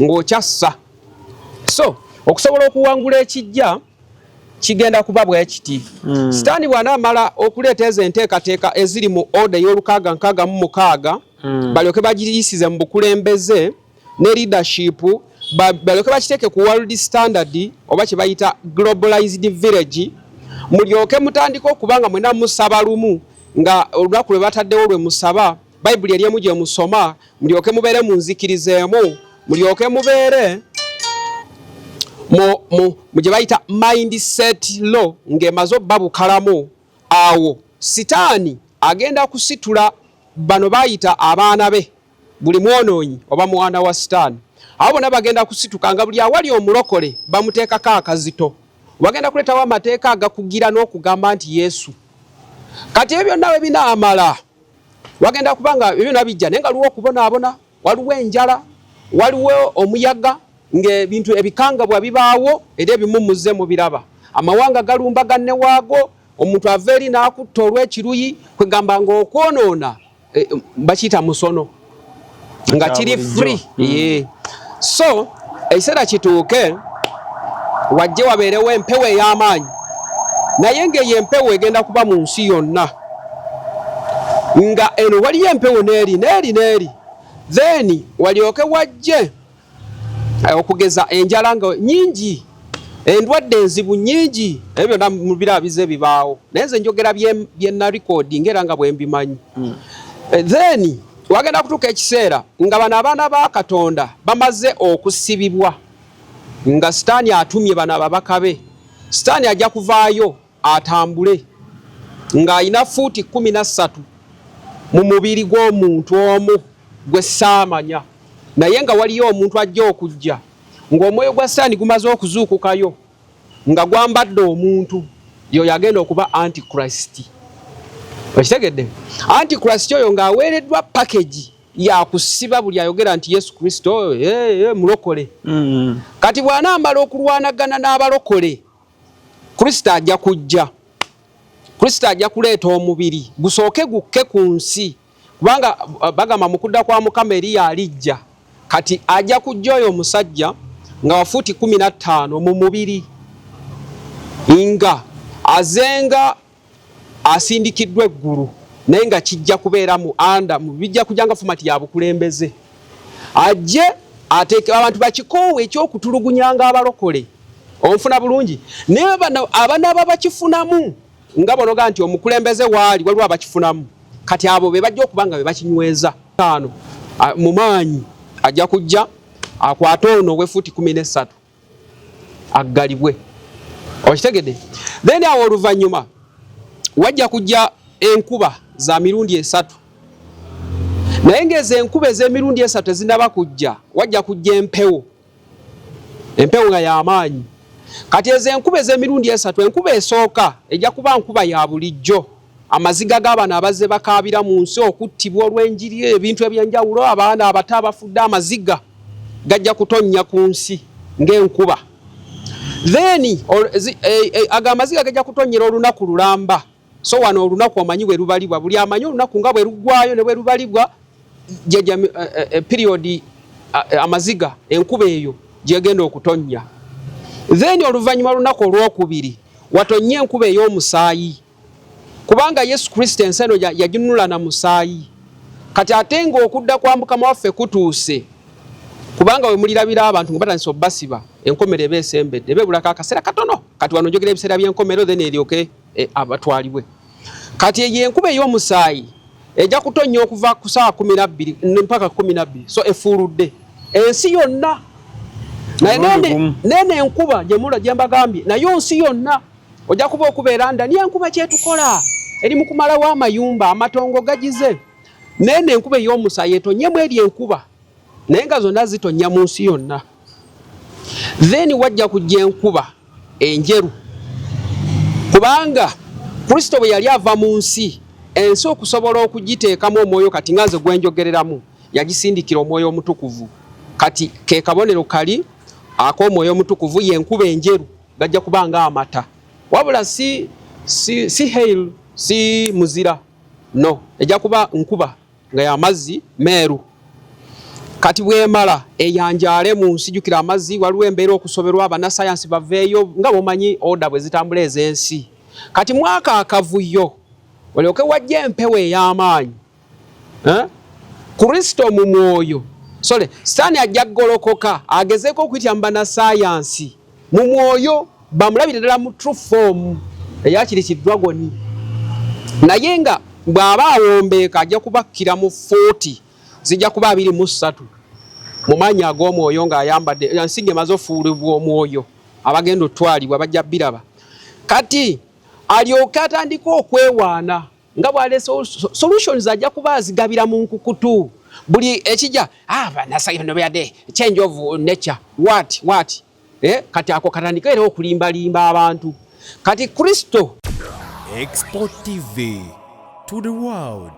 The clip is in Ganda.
ng'okyassa. So okusobola okuwangula ekijja kigenda kuba bwe kiti. Sitaani bw'anaamala okuleeta ezo enteekateeka eziri mu oda y'olukaaga balyoke bagiyisize mu bukulembeze ne leadership balyoke bakiteeke ku world standard oba kye bayita globalized village, mulyoke mutandika okubanga mwena musaba lumu nga olunaku lwe bataddewo lwe musaba bayibuli eryemu gye musoma, mulyoke mubeere mu nzikirizeemu, mulyoke mubeere mu gye bayita mindset law ng'emaze obba bukalamu. Awo sitaani agenda kusitula bano bayita abaana be, buli mwonoonyi oba mwana wa sitaani. Abo bonna bagenda kusituka nga buli awali omulokole bamuteekako akazito. Bagenda kuleetawo amateeka agakugira n'okugamba nti Yesu. Kati ebyo byonna bwe binaamala wagenda kubanga ebyo byonna bijja naye nga waliwo okubonaabona, waliwo enjala, waliwo omuyaga, ng'ebintu ebikangabwa bibaawo era ebimu muzze mu biraba. Amawanga galumbaganne waago, omuntu ava eri n'akutta olw'ekiruyi kwegamba ng'okwonoona bakiyita musono nga kiri free. So ekiseera kituuke wajje wabeerewo empewo ey'amaanyi, naye ng'eyo empewo egenda kuba mu nsi yonna. Nga eno waliyo empewo n'eri then walyoke wajje okugeza enjala nga nyingi, endwadde enzibu nyingi, ebyo byonna mu biraba bize bibaawo, naye nze njogera bye nalikodi ng'era nga bwe mbimanyi. Then wagenda kutuuka ekiseera nga bano abaana ba Katonda bamaze okusibibwa, nga sitaani atumye bano ababaka be. Sitaani ajja kuvaayo atambule ng'alina fuuti 13 mu mubiri gw'omuntu omu gwe saamanya, naye nga waliyo omuntu ajja okujja ng'omwoyo gwa sitaani gumaze okuzuukukayo nga gwambadde omuntu, yoyo agenda okuba antichrist. Okitegedde? Antichrist oyo ng'aweereddwa package ya kusiba buli ayogera nti Yesu Kristo mulokole. Kati bw'anaamala okulwanagana n'abalokole, Kristo ajja kujja. Kristo ajja kuleeta omubiri gusooke gukke ku nsi, kubanga bagamba mu kudda kwa Mukama Eriya alijja. Kati ajja kujja oyo omusajja nga wa fuuti 15 mu mubiri, nga azenga asindikiddwa eggulu, naye nga kijja kubeera mu anda bijja kujja nga fomati ya bukulembeze. Ajje ateeke abantu bakikoowe ekyokutulugunyanga abalokole. Onfuna bulungi? Naye abanaba bakifunamu nga bonoga nti omukulembeze waali waliwo abakifunamu. Kati abo be bajja okuba nga be bakinyweza. Mu maanyi ajja kujja akwate ono ow'efuuti 13 aggalibwe. Okitegedde? Then awo oluvannyuma wajja kujja enkuba za mirundi 3. Naye ng'ezo enkuba ez'emirundi 3 ezinaba kujja, wajja kujja empewo nga y'amaanyi. Kati ezo enkuba ez'emirundi 3, enkuba esooka ejja kuba nkuba ya bulijjo. Amaziga g'abaana abazze bakaabira mu nsi, okuttibwa olw'enjiri, ebintu ebyenjawulo, abaana abato abafudde, amaziga gajja kutonnya ku nsi ng'enkuba. Then amaziga gajja kutonyera olunaku lulamba. So wano olunaku omanyi bwe lubalibwa, buli amanyi olunaku nga bwe luggwayo ne bwe lubalibwa, period amaziga enkuba eyo gyegenda okutonnya. Then oluvannyuma lunaku olwokubiri watonye enkuba ey'omusaayi, kubanga Yesu Kristo ensi eno yaginunula na musaayi. Kati ate ng'okudda kwa Mukama waffe kutuuse, kubanga we mulirabira abantu nga batandise obbasiba, enkomero eba esembedde, beebulako akaseera katono. Kati wano njogera ebiseera by'enkomero then eryoke abatwalibwe. Kati eyo enkuba ey'omusaayi ejja kutonnya okuva ku ssaawa 12 mpaka 12, so efuuludde ensi yonna. Nene enkuba gye mbagambye nayo nsi yonna ojja kuba okubeera ndani enkuba kyetukola eri mu kumalawo amayumba, amatongo gagize. Nene enkuba ey'omusaayi etonyemu eri enkuba, naye nga zonna zitonnya mu nsi yonna. Then wajja kujja enkuba enjeru, kubanga Kristo bwe yali ava mu nsi, ensi okusobola okugiteekamu omwoyo kati nga nze gwenjogereramu, yagisindikira omwoyo omutukuvu. Kati ke kabonero kali ak'omwoyo omutukuvu y'enkuba enjeru, gajja kubanga amata. Wabula si hail, si muzira, no, ejja kuba nkuba nga y'amazzi meeru. kati bwemala eyanjale mu nsi jukira amazzi waliwo embeera okusoberwa abannasayansi baveeyo nga bomanyi oda bwe zitambula ez'ensi kati mwaka akavuyo walyoke wajja empewo ey'amaanyi Kristo mu mwoyo Sitaani ajja golokoka agezeeko okuyitira mu bannasayansi mu mwoyo bamulabire ddala mu true form eyakiri kidragoni naye nga bw'aba awombeeka ajja kubakkira mu 40 zijja kuba 23 mu maanyi ag'omwoyo ng'ayambadde ensinga emaze ofuulibwa omwoyo abagenda otwalibwa bajja biraba kati alyoke atandika okwewaana nga bw'aleese solutions ajja kuba azigabira mu nkukutu buli ekijja bannasayano byadde change of nature what kati ako katandika era okulimbalimba abantu kati Kristo Export TV to the world.